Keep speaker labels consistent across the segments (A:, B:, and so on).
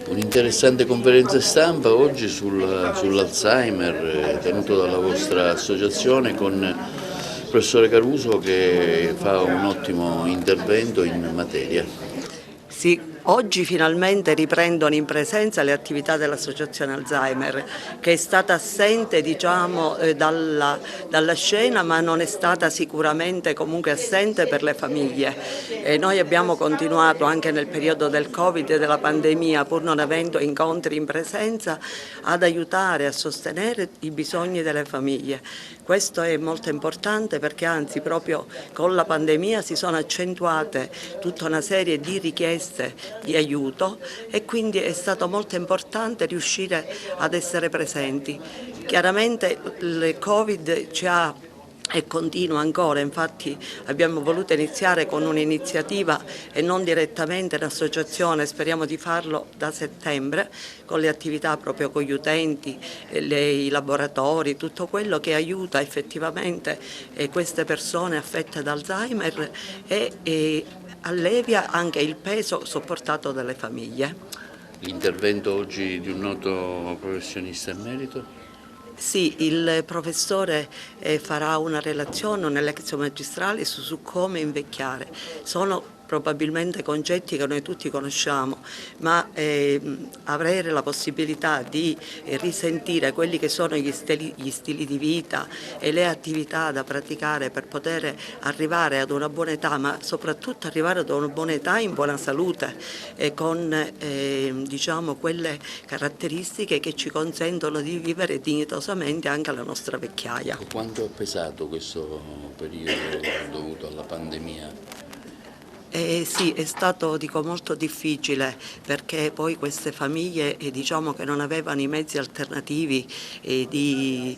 A: Un'interessante conferenza stampa oggi sull'Alzheimer tenuto dalla vostra associazione con il professore Caruso che fa un ottimo intervento in materia.
B: Sì, oggi finalmente riprendono in presenza le attività dell'Associazione Alzheimer, che è stata assente dalla scena, ma non è stata sicuramente comunque assente per le famiglie. E noi abbiamo continuato anche nel periodo del Covid e della pandemia, pur non avendo incontri in presenza, ad aiutare, a sostenere i bisogni delle famiglie. Questo è molto importante perché anzi proprio con la pandemia si sono accentuate tutta una serie di richieste di aiuto e quindi è stato molto importante riuscire ad essere presenti. Chiaramente il Covid ci ha e continua ancora, infatti abbiamo voluto iniziare con un'iniziativa e non direttamente in associazione, speriamo di farlo da settembre, con le attività proprio con gli utenti, i laboratori, tutto quello che aiuta effettivamente queste persone affette da Alzheimer e allevia anche il peso sopportato dalle famiglie.
A: L'intervento oggi di un noto professionista in merito?
B: Sì, il professore farà una relazione, una lezione magistrale su come invecchiare. Sono probabilmente concetti che noi tutti conosciamo, ma avere la possibilità di risentire quelli che sono gli stili di vita e le attività da praticare per poter arrivare ad una buona età, ma soprattutto arrivare ad una buona età in buona salute, con diciamo, quelle caratteristiche che ci consentono di vivere dignitosamente anche la nostra vecchiaia.
A: Quanto è pesato questo periodo dovuto alla pandemia?
B: Sì, è stato molto difficile perché poi queste famiglie diciamo che non avevano i mezzi alternativi di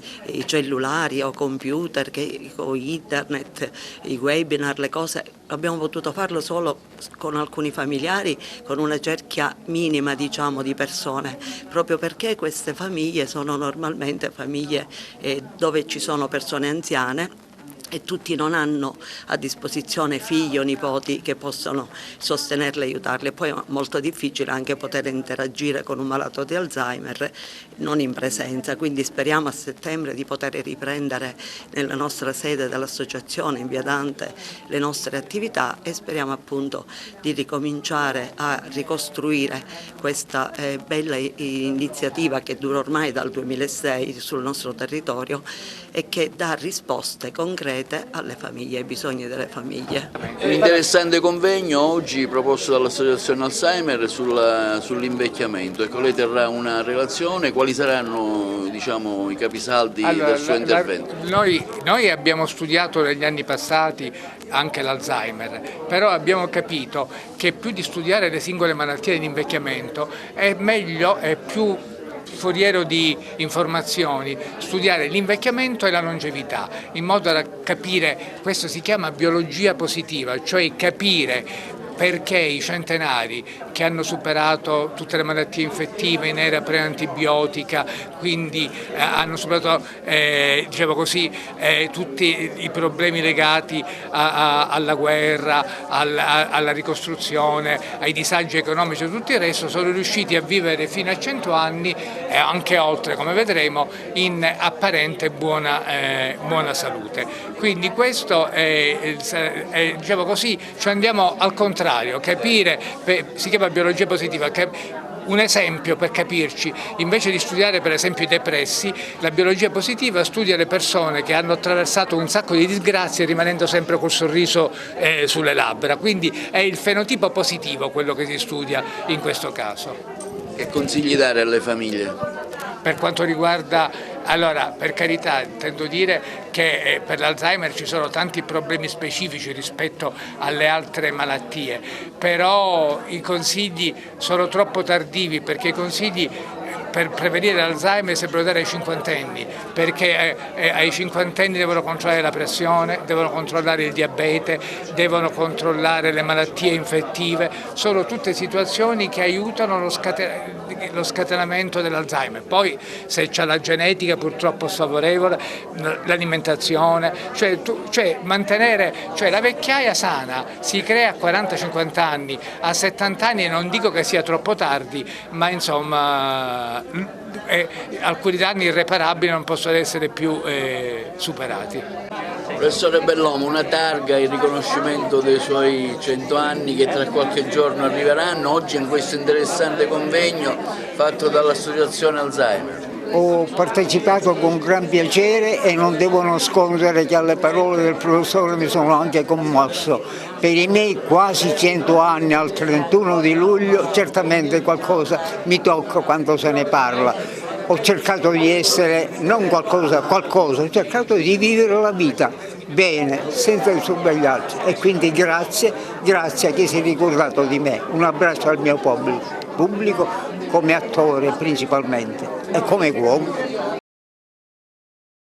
B: cellulari o computer, o internet, i webinar, le cose, abbiamo potuto farlo solo con alcuni familiari, con una cerchia minima diciamo di persone, proprio perché queste famiglie sono normalmente famiglie dove ci sono persone anziane e tutti non hanno a disposizione figli o nipoti che possono sostenerle e aiutarle. Poi è molto difficile anche poter interagire con un malato di Alzheimer non in presenza, quindi speriamo a settembre di poter riprendere nella nostra sede dell'associazione in via Dante le nostre attività e speriamo appunto di ricominciare a ricostruire questa bella iniziativa che dura ormai dal 2006 sul nostro territorio e che dà risposte concrete alle famiglie, ai bisogni delle famiglie.
A: Un interessante convegno oggi proposto dall'Associazione Alzheimer sull'invecchiamento. Ecco, lei terrà una relazione, quali saranno diciamo, i capisaldi del suo intervento?
C: Noi abbiamo studiato negli anni passati anche l'Alzheimer, però abbiamo capito che più di studiare le singole malattie dell'invecchiamento è meglio, è più foriero di informazioni, studiare l'invecchiamento e la longevità, in modo da capire, questo si chiama biologia positiva, cioè capire perché i centenari che hanno superato tutte le malattie infettive in era pre-antibiotica, quindi hanno superato diciamo così, tutti i problemi legati alla guerra, alla ricostruzione, ai disagi economici e tutto il resto, sono riusciti a vivere fino a 100 anni e anche oltre, come vedremo, in apparente buona salute. Quindi questo diciamo così, ci andiamo al contrario. Capire, si chiama biologia positiva, un esempio per capirci, invece di studiare per esempio i depressi, la biologia positiva studia le persone che hanno attraversato un sacco di disgrazie rimanendo sempre col sorriso sulle labbra, quindi è il fenotipo positivo quello che si studia in questo caso.
A: Che consigli dare alle famiglie?
C: Per quanto riguarda, allora per carità intendo dire che per l'Alzheimer ci sono tanti problemi specifici rispetto alle altre malattie, però i consigli sono troppo tardivi perché i consigli per prevenire l'Alzheimer si deve dare ai cinquantenni, perché ai cinquantenni devono controllare la pressione, devono controllare il diabete, devono controllare le malattie infettive, sono tutte situazioni che aiutano lo scatenamento dell'Alzheimer. Poi se c'è la genetica purtroppo sfavorevole, l'alimentazione, cioè mantenere, cioè la vecchiaia sana si crea a 40-50 anni, a 70 anni non dico che sia troppo tardi, ma insomma alcuni danni irreparabili non possono essere più superati.
A: Professore Bellomo, una targa, il riconoscimento dei suoi 100 anni che tra qualche giorno arriveranno, oggi in questo interessante convegno fatto dall'Associazione Alzheimer.
D: Ho partecipato con gran piacere e non devo nascondere che alle parole del professore mi sono anche commosso. Per i miei quasi 100 anni al 31 di luglio certamente qualcosa mi tocca quando se ne parla. Ho cercato di essere, non qualcosa, ho cercato di vivere la vita bene, senza il sorvegliarsi, e quindi grazie a chi si è ricordato di me. Un abbraccio al mio pubblico come attore principalmente e come uomo.